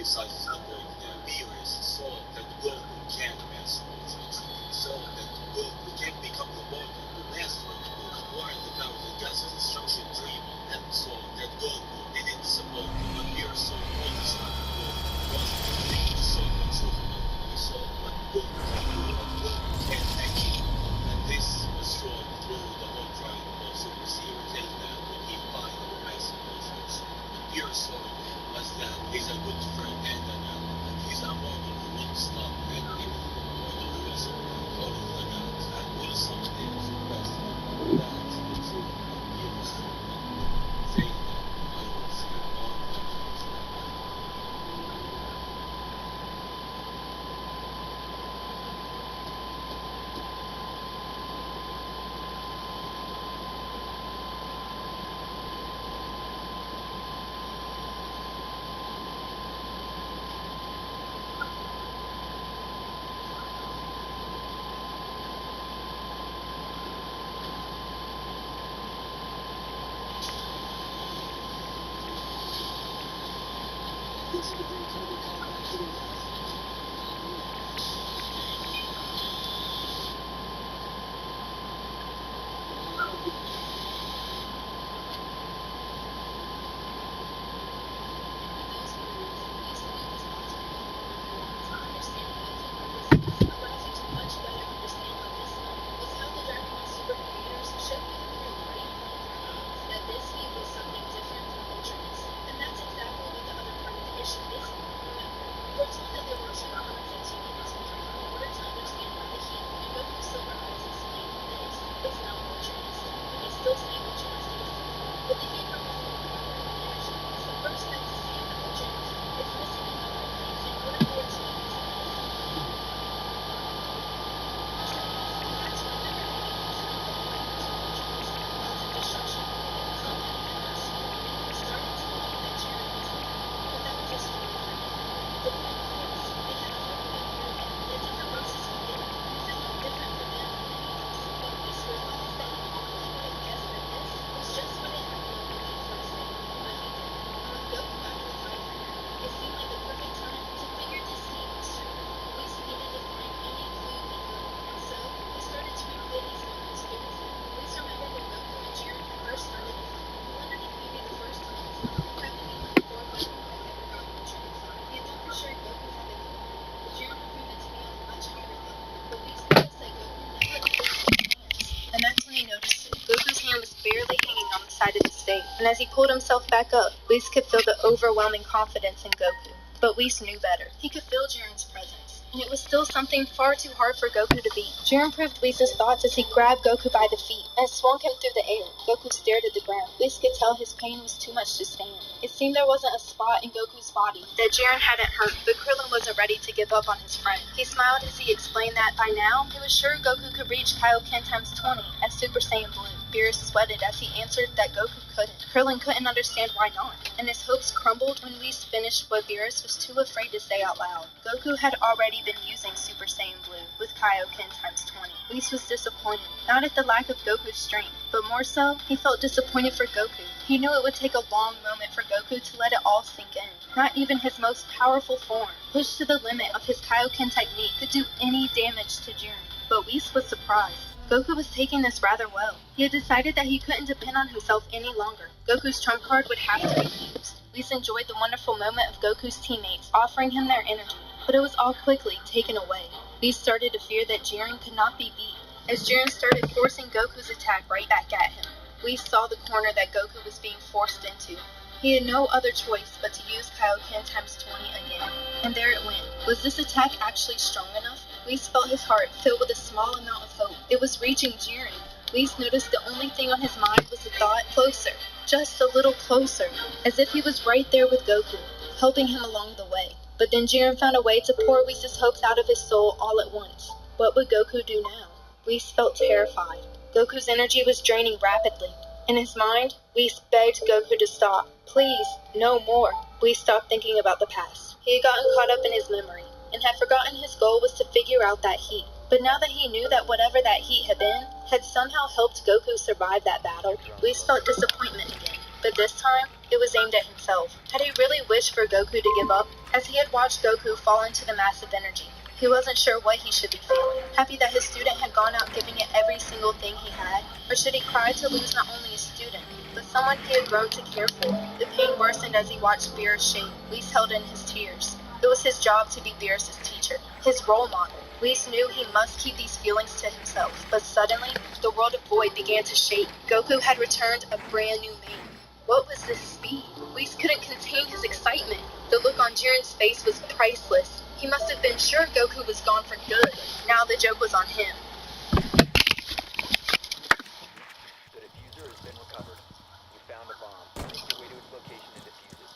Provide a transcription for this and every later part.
emphasizes the point that viewers saw that Goku can master ultras, saw that Goku can become the one who mastered who acquired the power that God's destruction dream, and saw that Goku didn't disappoint, but viewers saw all this time that Goku wasn't the thing he saw the truth of. He saw what Goku can do, what Goku can achieve, and this was shown through the whole trial of Super Saiyan Takedown when he finally mastered ultras. What viewers saw was that he's a good friend and an ally, but he's a mortal who won't stop at anything, a mortal who is follow the gods and will someday surpass them. That's the truth that viewers saw. Saying that, I will see you all afterwards. And as he pulled himself back up, Whis could feel the overwhelming confidence in Goku. But Whis knew better. He could feel Jiren's presence, and it was still something far too hard for Goku to beat. Jiren proved Whis' thoughts as he grabbed Goku by the feet and swung him through the air. Goku stared at the ground. Whis could tell his pain was too much to stand. It seemed there wasn't a spot in Goku's body that Jiren hadn't hurt, but Krillin wasn't ready to give up on his friend. He smiled as he explained that by now, he was sure Goku could reach Kaioken times 20 as Super Saiyan Blue. Beerus sweated as he answered that Goku couldn't. Krillin couldn't understand why not, and his hopes crumbled when Whis finished what Beerus was too afraid to say out loud. Goku had already been using Super Saiyan Blue with Kaioken times 20. Whis was disappointed, not at the lack of Goku's strength, but more so, he felt disappointed for Goku. He knew it would take a long moment for Goku to let it all sink in. Not even his most powerful form, pushed to the limit of his Kaioken technique, could do any damage to Jiren. But Whis was surprised. Goku was taking this rather well. He had decided that he couldn't depend on himself any longer. Goku's trump card would have to be used. Whis enjoyed the wonderful moment of Goku's teammates offering him their energy, but it was all quickly taken away. Whis started to fear that Jiren could not be beat, as Jiren started forcing Goku's attack right back at him. Whis saw the corner that Goku was being forced into. He had no other choice but to use Kaioken times 20 again. And there it went. Was this attack actually strong enough? Whis felt his heart fill with a small amount of hope. It was reaching Jiren. Whis noticed the only thing on his mind was the thought, closer, just a little closer, as if he was right there with Goku, helping him along the way. But then Jiren found a way to pour Whis' hopes out of his soul all at once. What would Goku do now? Whis felt terrified. Goku's energy was draining rapidly. In his mind, Whis begged Goku to stop. Please, no more. Whis stopped thinking about the past. He had gotten caught up in his memory, and had forgotten his goal was to figure out that heat. But now that he knew that whatever that heat had been, had somehow helped Goku survive that battle, Whis felt disappointment again. But this time, it was aimed at himself. Had he really wished for Goku to give up? As he had watched Goku fall into the massive energy, he wasn't sure what he should be feeling. Happy that his student had gone out giving it every single thing he had? Or should he cry to lose not only a student, but someone he had grown to care for? The pain worsened as he watched Beerus' shape. Whis held in his tears. It was his job to be Beerus' teacher, his role model. Whis knew he must keep these feelings to himself, but suddenly, the world of Void began to shake. Goku had returned a brand new man. What was this speed? Whis couldn't contain his excitement. The look on Jiren's face was priceless. He must have been sure Goku was gone for good. Now the joke was on him. The diffuser has been recovered. You found a bomb. Make your way to its location and defuse it.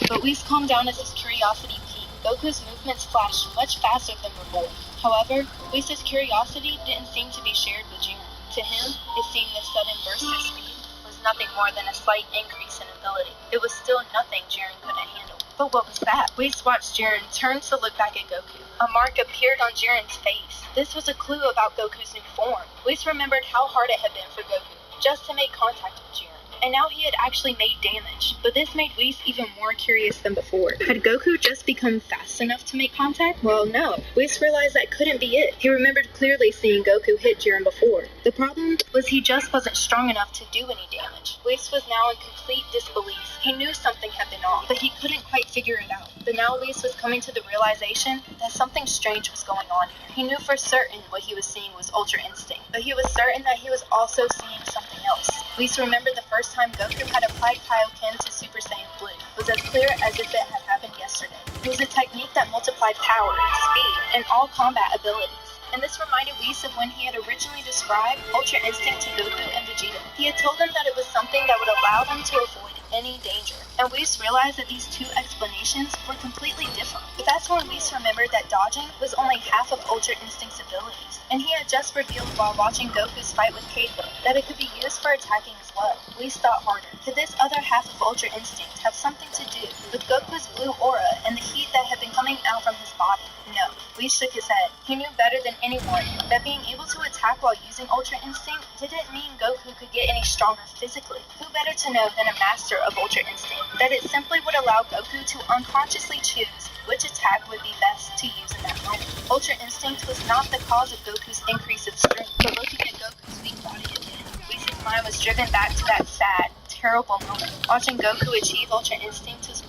But Whis calmed down as his curiosity peaked. Goku's movements flashed much faster than before. However, Whis' curiosity didn't seem to be shared with Jiren. To him, it seemed this sudden burst of speed was nothing more than a slight increase in ability. It was still nothing Jiren couldn't handle. But what was that? Whis watched Jiren turn to look back at Goku. A mark appeared on Jiren's face. This was a clue about Goku's new form. Whis remembered how hard it had been for Goku just to make contact with Jiren. And now he had actually made damage. But this made Whis even more curious than before. Had Goku just become fast enough to make contact? Well, no. Whis realized that couldn't be it. He remembered clearly seeing Goku hit Jiren before. The problem was he just wasn't strong enough to do any damage. Whis was now in complete disbelief. He knew something had been off, but he couldn't quite figure it out. But now Whis was coming to the realization that something strange was going on here. He knew for certain what he was seeing was Ultra Instinct, but he was certain that he was also seeing something else. Whis remembered the first time Goku had applied Kaioken to Super Saiyan Blue. It was as clear as if it had happened yesterday. It was a technique that multiplied power, speed, and all combat abilities. And this reminded Whis of when he had originally described Ultra Instinct to Goku and Vegeta. He had told them that it was something that would allow them to avoid any danger. And Whis realized that these two explanations were completely different. But that's when Whis remembered that dodging was only half of Ultra Instinct's abilities. And he had just revealed while watching Goku's fight with Kaido that it could be used for attacking as well. Whis thought harder. Could this other half of Ultra Instinct have something to do with Goku's blue aura and the heat that had been coming out from his body? No. Whis shook his head. He knew better than anyone that being able to attack while using Ultra Instinct didn't mean Goku could get any stronger physically. Who better to know than a master of Ultra Instinct that it simply would allow Goku to unconsciously choose which attack would be best to use in that moment. Ultra Instinct was not the cause of Goku's increase of strength, but looking at Goku's weak body again, Whis' mind was driven back to that sad, terrible moment. Watching Goku achieve Ultra Instinct was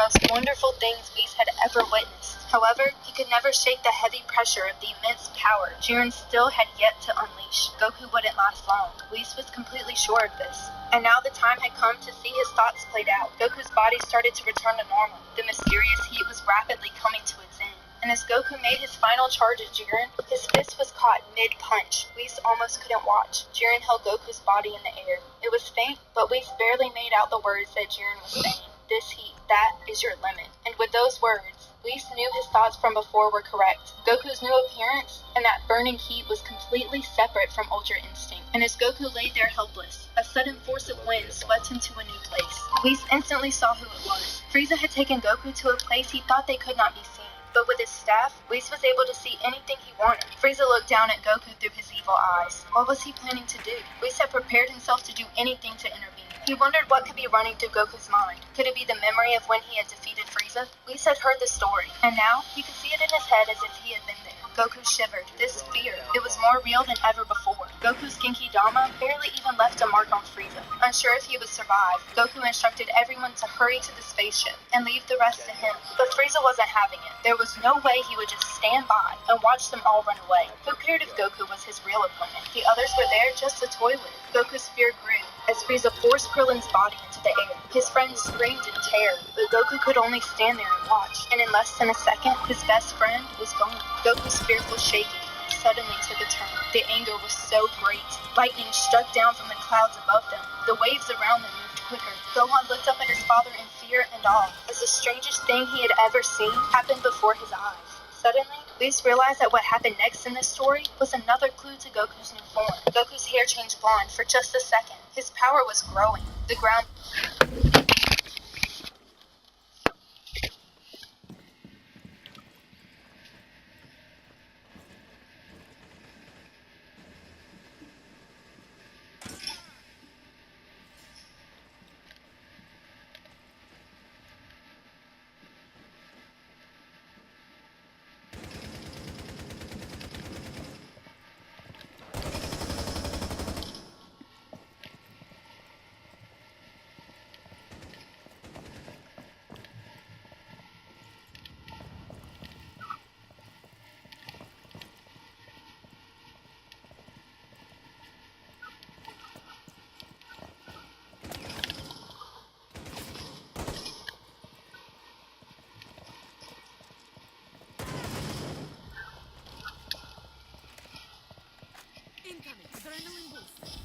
most wonderful things Whis had ever witnessed. However, he could never shake the heavy pressure of the immense power Jiren still had yet to unleash. Goku wouldn't last long. Whis was completely sure of this. And now the time had come to see his thoughts played out. Goku's body started to return to normal. The mysterious heat was rapidly coming to its end. And as Goku made his final charge at Jiren, his fist was caught mid-punch. Whis almost couldn't watch. Jiren held Goku's body in the air. It was faint, but Whis barely made out the words that Jiren was saying. This heat, that is your limit. And with those words, Whis knew his thoughts from before were correct. Goku's new appearance and that burning heat was completely separate from Ultra Instinct. And as Goku lay there helpless, a sudden force of wind swept him to a new place. Whis instantly saw who it was. Frieza had taken Goku to a place he thought they could not be seen. But with his staff, Whis was able to see anything he wanted. Frieza looked down at Goku through his evil eyes. What was he planning to do? Whis had prepared himself to do anything to intervene. He wondered what could be running through Goku's mind. Could it be the memory of when he had defeated Frieza? Whis had heard the story, and now he could see it in his head as if he had been there. Goku shivered. This fear, it was more real than ever before. Goku's Genki Dama barely even left a mark on Frieza. Unsure if he would survive, Goku instructed everyone to hurry to the spaceship and leave the rest to him. But Frieza wasn't having it. There was no way he would just stand by and watch them all run away. Who cared if Goku was his real opponent? The others were there just to toy with. Goku's fear grew as Frieza forced Krillin's body into the air. His friends screamed in terror, but Goku could only stand there and watch. And in less than a second, his best friend was gone. Goku's fearful shaking suddenly took a turn. The anger was so great. Lightning struck down from the clouds above them. The waves around them moved quicker. Gohan looked up at his father in fear and awe, as the strangest thing he had ever seen happened before his eyes. Suddenly, Whis realized that what happened next in this story was another clue to Goku's new form. Goku's hair changed blonde for just a second. His power was growing. The ground... Incoming. Adrenaline boost.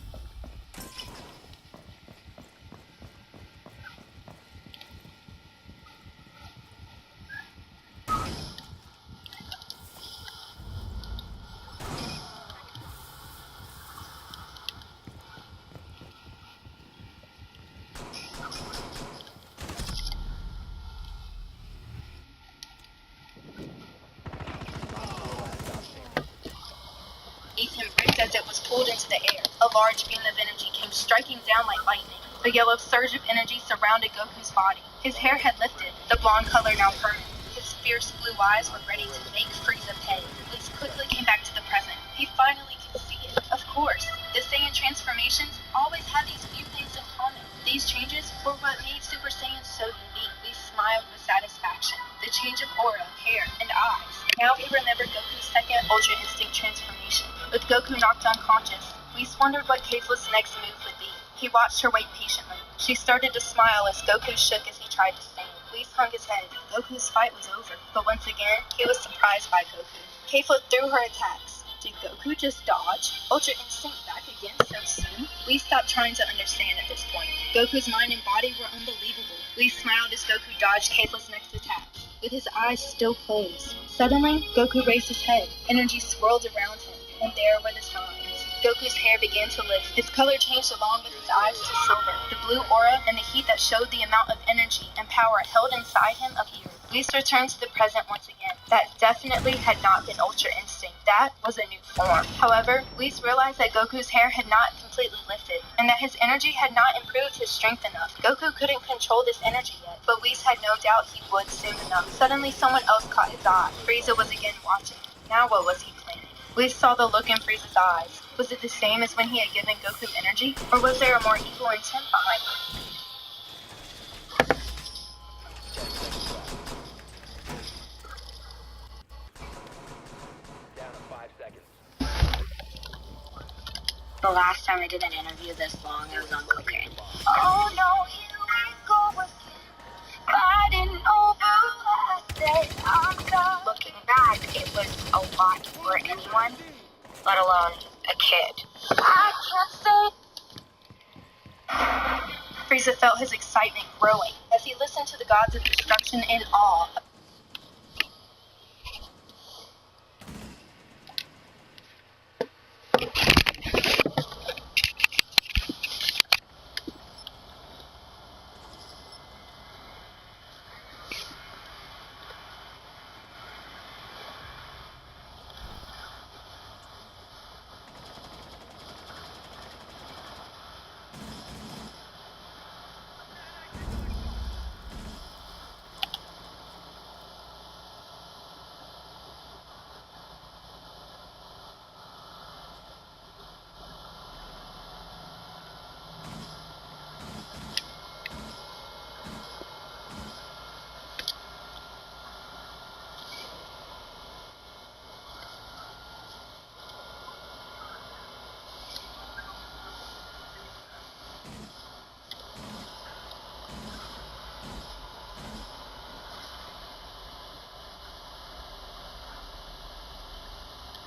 Him ripped as it was pulled into the air. A large beam of energy came striking down like lightning. A yellow surge of energy surrounded Goku's body. His hair had lifted, the blonde color now permanent. His fierce blue eyes were ready to make Frieza pay. Whis quickly came back to the present. He finally could see it. Of course, the Saiyan transformations always had these few things in common. These changes were what made Super Saiyan so unique. Whis smiled with satisfaction. The change of aura, hair, and eyes. Now he remembered Goku's second Ultra Instinct transformation. With Goku knocked unconscious, Whis wondered what Kefla's next move would be. He watched her wait patiently. She started to smile as Goku shook as he tried to stand. Whis hung his head. Goku's fight was over. But once again, he was surprised by Goku. Kefla threw her attacks. Did Goku just dodge? Ultra Instinct back again so soon? Whis stopped trying to understand at this point. Goku's mind and body were unbelievable. Whis smiled as Goku dodged Kefla's next attack, with his eyes still closed. Suddenly, Goku raised his head. Energy swirled around him, and there were the signs. Goku's hair began to lift. Its color changed along with his eyes to silver. The blue aura and the heat that showed the amount of energy and power held inside him appeared. Whis returned to the present once again. That definitely had not been Ultra Instinct. That was a new form. However, Whis realized that Goku's hair had not completely lifted, and that his energy had not improved his strength enough. Goku couldn't control this energy yet, but Whis had no doubt he would soon enough. Suddenly, someone else caught his eye. Frieza was again watching. Now what was he planning? Whis saw the look in Frieza's eyes. Was it the same as when he had given Goku energy, or was there a more evil intent behind it? The last time I did an interview this long, I was on cocaine. Oh no, here we go again. Fighting over what I said. I'm done. Looking back, it was a lot for anyone, let alone a kid. I can't say. Frieza felt his excitement growing as he listened to the gods of destruction in awe.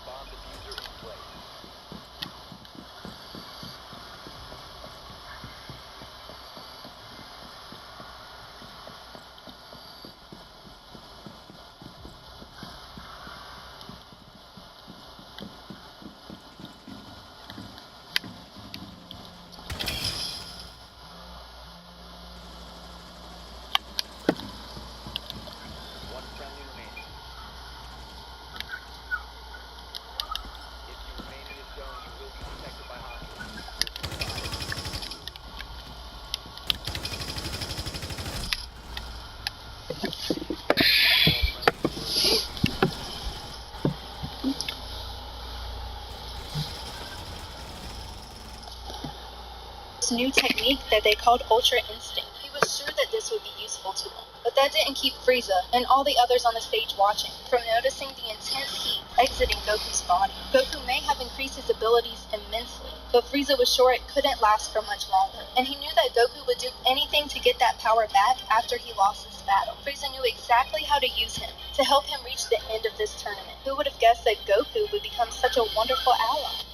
Bomb diffuser in place. One friendly remaining. If you remain in this zone, you will be detected by hostiles. You'll be spotted. This new technique that they called Ultra Instinct. He was sure that this would be useful to him. But that didn't keep Frieza and all the others on the stage watching from noticing the intense heat exiting Goku's body. Goku may have increased his abilities immensely, but Frieza was sure it couldn't last for much longer. And he knew that Goku would do anything to get that power back after he lost this battle. Frieza knew exactly how to use him to help him reach the end of this tournament. Who would have guessed that Goku would become such a wonderful ally?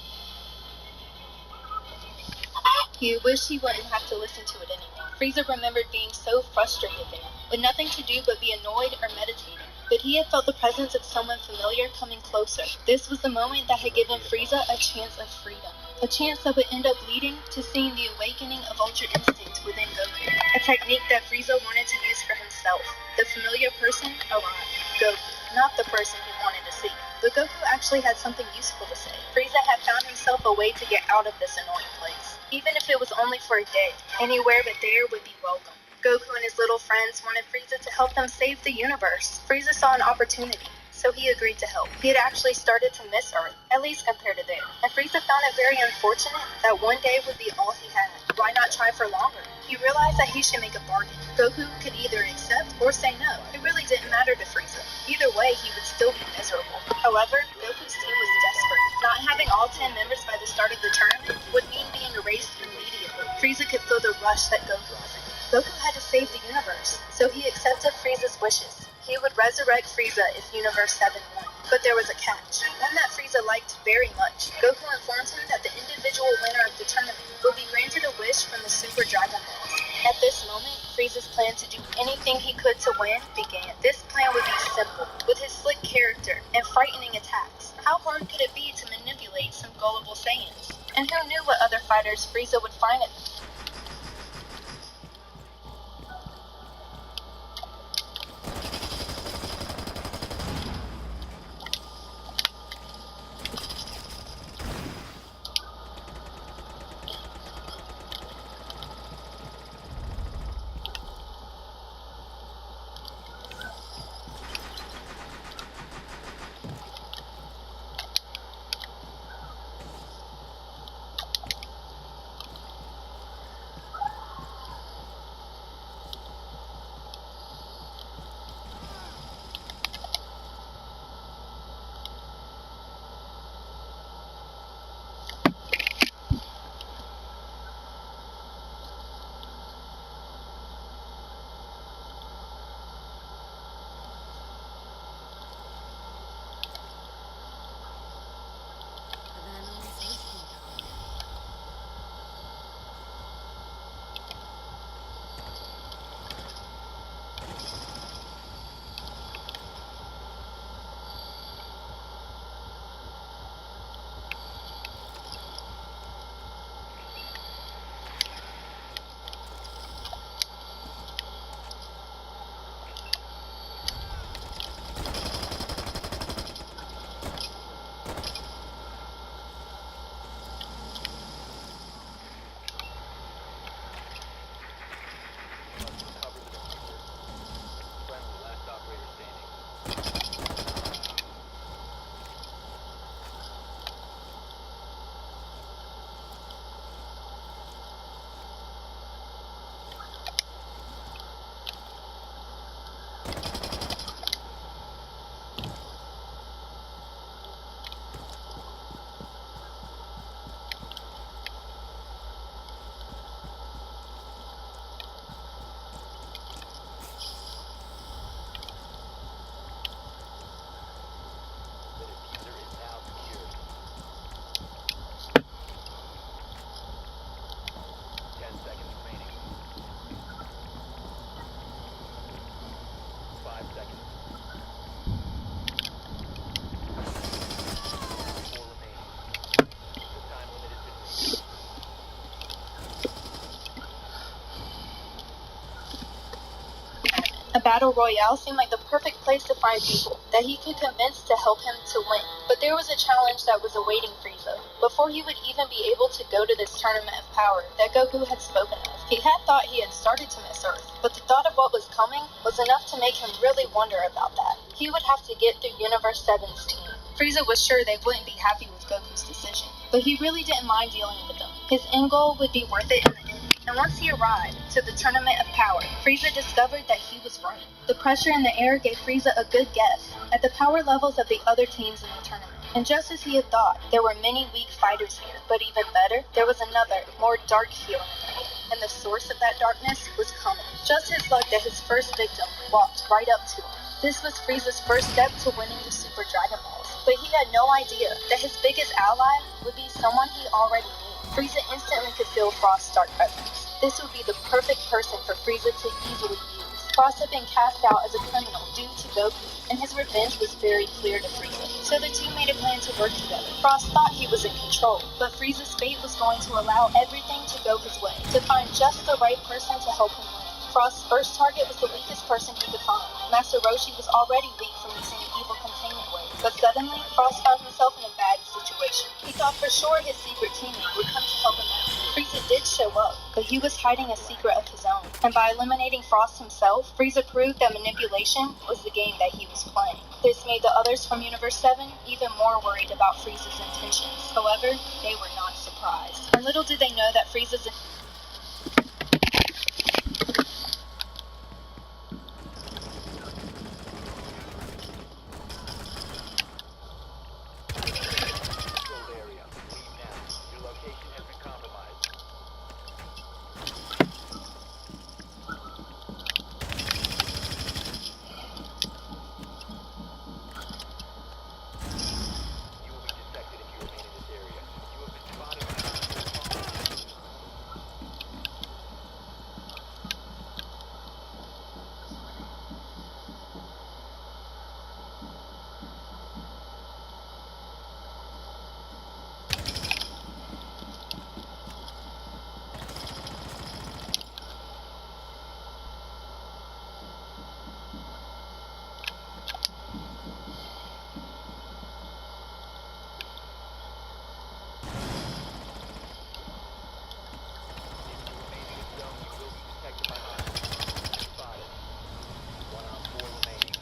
He wished he wouldn't have to listen to it anymore. Frieza remembered being so frustrated there, with nothing to do but be annoyed or meditating. But he had felt the presence of someone familiar coming closer. This was the moment that had given Frieza a chance of freedom. A chance that would end up leading to seeing the awakening of Ultra Instinct within Goku. A technique that Frieza wanted to use for himself. The familiar person alive. Goku, not the person he wanted to see. But Goku actually had something useful to say. Frieza had found himself a way to get out of this annoying place. Even if it was only for a day, anywhere but there would be welcome. Goku and his little friends wanted Frieza to help them save the universe. Frieza saw an opportunity, so he agreed to help. He had actually started to miss Earth, at least compared to there. And Frieza found it very unfortunate that one day would be all he had. Why not try for longer? He realized that he should make a bargain. Goku could either accept or say no. It really didn't matter to Frieza. Either way, he would still be miserable. However, Goku's team was desperate. Not having all 10 members by the start of the tournament would mean being erased immediately. Frieza could feel the rush that Goku was in. Goku had to save the universe, so he accepted Frieza's wishes. He would resurrect Frieza if Universe 7 won. But there was a catch, one that Frieza liked very much. Goku informed him that the individual winner of the tournament would be granted a wish from the Super Dragon Balls. At this moment, Frieza's plan to do anything he could to win began. This plan would be simple, with his slick character and frightening attacks. How hard could it be to manipulate some gullible Saiyans? And who knew what other fighters Frieza would find at Battle Royale seemed like the perfect place to find people that he could convince to help him to win. But there was a challenge that was awaiting Frieza. Before he would even be able to go to this tournament of power that Goku had spoken of, he had thought he had started to miss Earth, but the thought of what was coming was enough to make him really wonder about that. He would have to get through Universe 7's team. Frieza was sure they wouldn't be happy with Goku's decision, but he really didn't mind dealing with them. His end goal would be worth it in the end. And once he arrived to the Tournament of Power, Frieza discovered that he was right. The pressure in the air gave Frieza a good guess at the power levels of the other teams in the tournament. And just as he had thought, there were many weak fighters here. But even better, there was another, more dark feeling in the air. And the source of that darkness was coming. Just his luck that his first victim walked right up to him. This was Frieza's first step to winning the Super Dragon Balls. But he had no idea that his biggest ally would be someone he already knew. Frieza instantly could feel Frost's dark presence. This would be the perfect person for Frieza to easily use. Frost had been cast out as a criminal due to Goku, and his revenge was very clear to Frieza. So the two made a plan to work together. Frost thought he was in control, but Frieza's fate was going to allow everything to go his way, to find just the right person to help him win. Frost's first target was the weakest person he could find. Master Roshi was already weak from using the evil containment wave, but suddenly, Frost found himself in a bad situation. He thought for sure his secret teammate would come to help him out. Frieza did show up, but he was hiding a secret of his own. And by eliminating Frost himself, Frieza proved that manipulation was the game that he was playing. This made the others from Universe 7 even more worried about Frieza's intentions. However, they were not surprised. And little did they know that Frieza's Controlled area. Leave now. Your location has been compromised. You will be detected if you remain in this area. You have been spotted by hostiles. If you remain in this zone, you will be detected by hostiles. Spotted. 1 on 4 remaining.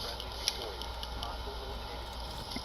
Friendly's victorious. Hostiles eliminated.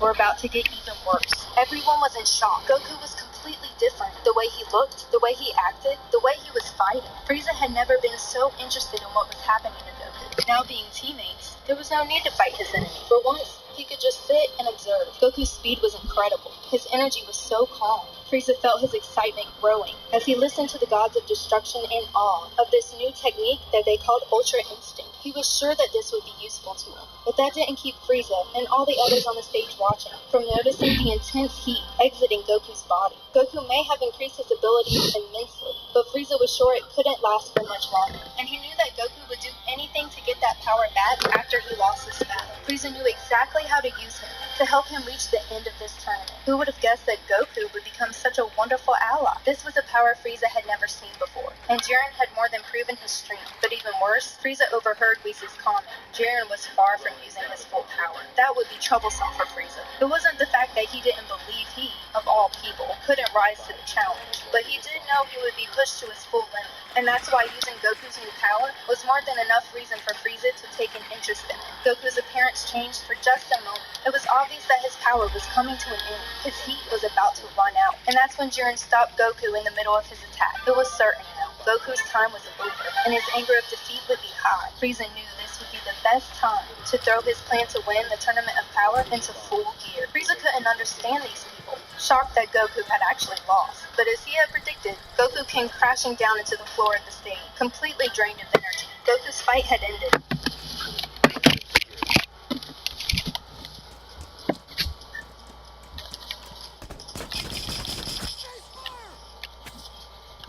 were about to get even worse. Everyone was in shock. Goku was completely different. The way he looked, the way he acted, the way he was fighting. Frieza had never been so interested in what was happening to Goku. Now being teammates, there was no need to fight his enemy. For once, he could just sit and observe. Goku's speed was incredible. His energy was so calm. Frieza felt his excitement growing as he listened to the gods of destruction in awe of this new technique that they called Ultra Instinct. He was sure that this would be useful to him. But that didn't keep Frieza and all the others on the stage watching from noticing the intense heat exiting Goku's body. Goku may have increased his abilities immensely, but Frieza was sure it couldn't last for much longer. And he knew that Goku would do anything to get that power back after he lost this battle. Frieza knew exactly how to use him to help him reach the end of this tournament. Who would have guessed that Goku would become such a wonderful ally? This was a power Frieza had never seen before, and Jiren had more than proven his strength. But even worse, Frieza overheard Whis' comment. Jiren was far from using his full power. That would be troublesome for Frieza. It wasn't the fact that he didn't believe he, of all people, couldn't rise to the challenge, but he did know he would be pushed to his full limit. And that's why using Goku's new power was more than enough reason for Frieza to take an interest in it. Goku's appearance changed for just a moment. It was obvious that his power was coming to an end. His heat was about to run out. And that's when Jiren stopped Goku in the middle of his attack. It was certain now. Goku's time was over, and his anger of defeat would be high. Frieza knew this would be the best time to throw his plan to win the Tournament of Power into full gear. Frieza couldn't understand these people, shocked that Goku had actually lost. But as he had predicted, Goku came crashing down into the floor of the stage, completely drained of energy. Goku's fight had ended.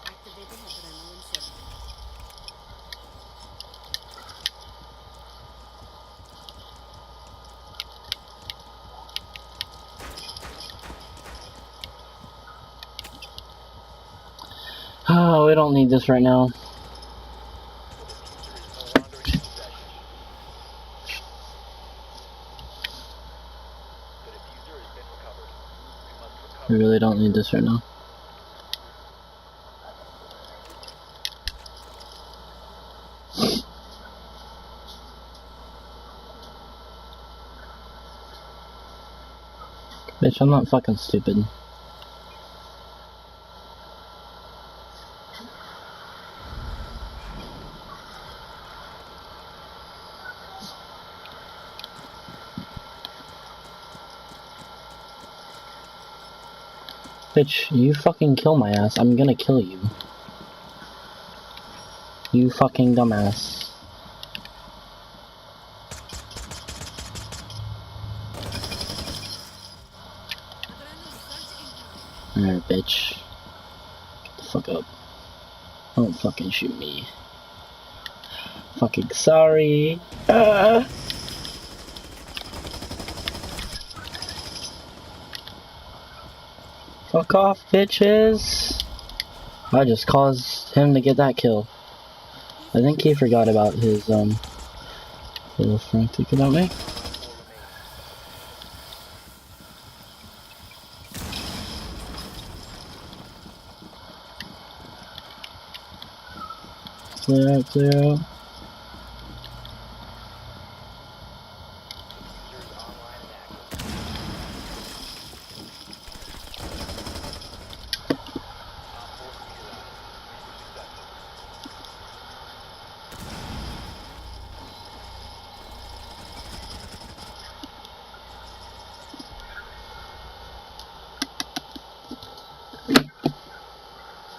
Activating adrenaline circuit. Oh, we don't need this right now. The diffuser has been recovered. We must recover. We really don't need this right now. Bitch, I'm not fucking stupid. Bitch, you fucking kill my ass. I'm gonna kill you. You fucking dumbass. Alright, bitch. Get the fuck up. Don't fucking shoot me. Fucking sorry. Fuck off, bitches. I just caused him to get that kill. I think he forgot about his, little frantic about me. Clear out, clear out.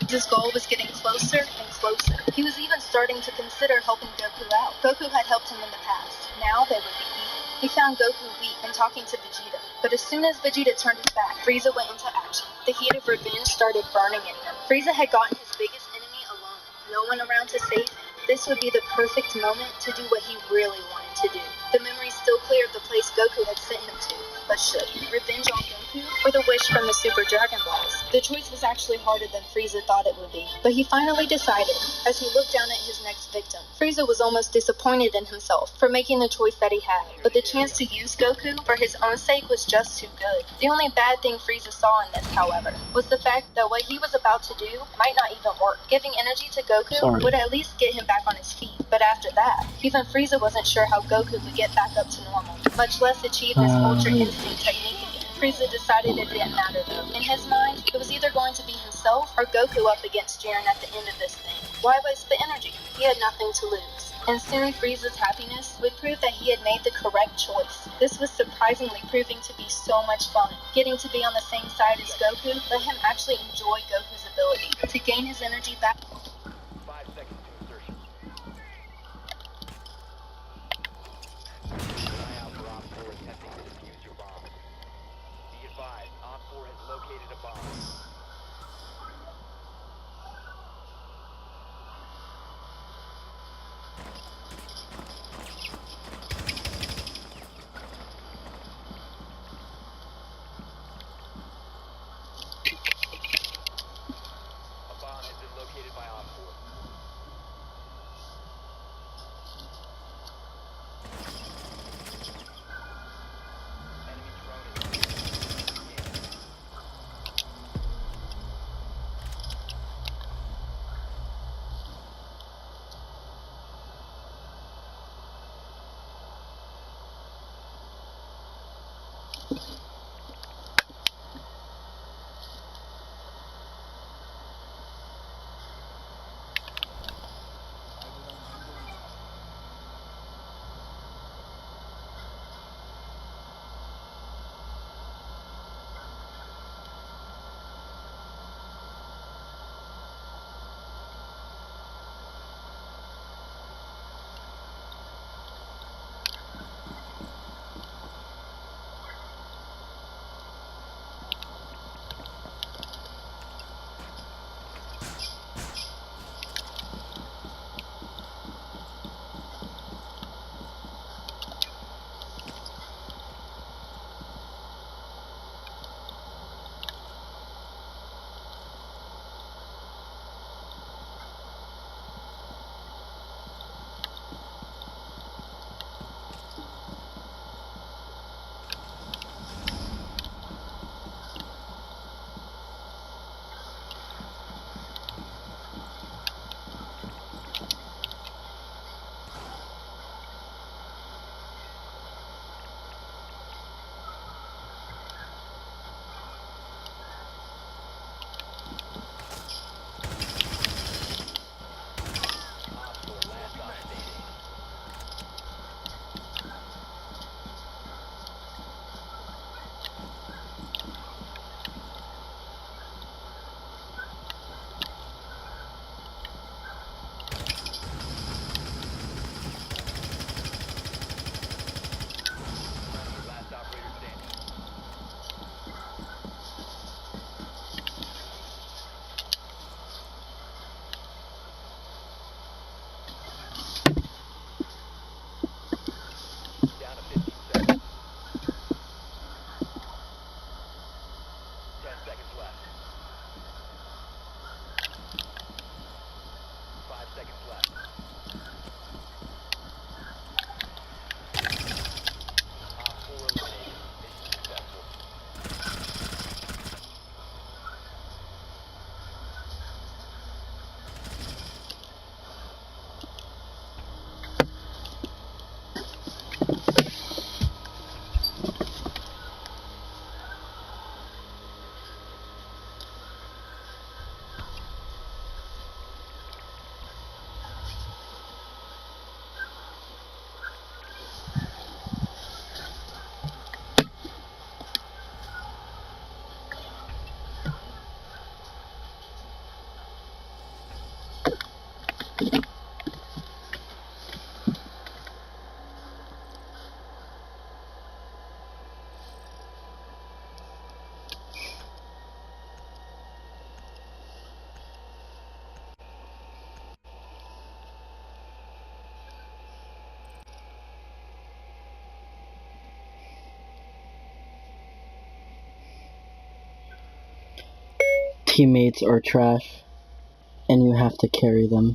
His goal was getting closer and closer. He was even starting to consider helping Goku out. Goku had helped him in the past. Now they would be even. He found Goku weak and talking to Vegeta. But as soon as Vegeta turned his back, Frieza went into action. The heat of revenge started burning in him. Frieza had gotten his biggest enemy alone. No one around to save him. This would be the perfect moment to do what he really wanted to do. The memory still clear of the place Goku had sent him to. But should he revenge on Goku or the wish from the Super Dragon Balls? The choice was actually harder than Frieza thought it would be. But he finally decided. As he looked down at his next victim, Frieza was almost disappointed in himself for making the choice that he had. But the chance to use Goku for his own sake was just too good. The only bad thing Frieza saw in this, however, was the fact that what he was about to do might not even work. Giving energy to Goku would at least get him back on his feet. But after that, even Frieza wasn't sure how Goku would get back up to normal, much less achieve his Ultra Instinct technique again. Frieza decided it didn't matter though. In his mind, it was either going to be himself or Goku up against Jiren at the end of this thing. Why waste the energy? He had nothing to lose. And soon Frieza's happiness would prove that he had made the correct choice. This was surprisingly proving to be so much fun. Getting to be on the same side as Goku let him actually enjoy Goku's ability to gain his energy back. 5 seconds to insertion. Keep an eye out for Op 4 attempting to defuse your bomb. Be advised, Op 4 has located a bomb. A bomb has been located by Op 4. Enemy drone is teammates are trash, and you have to carry them.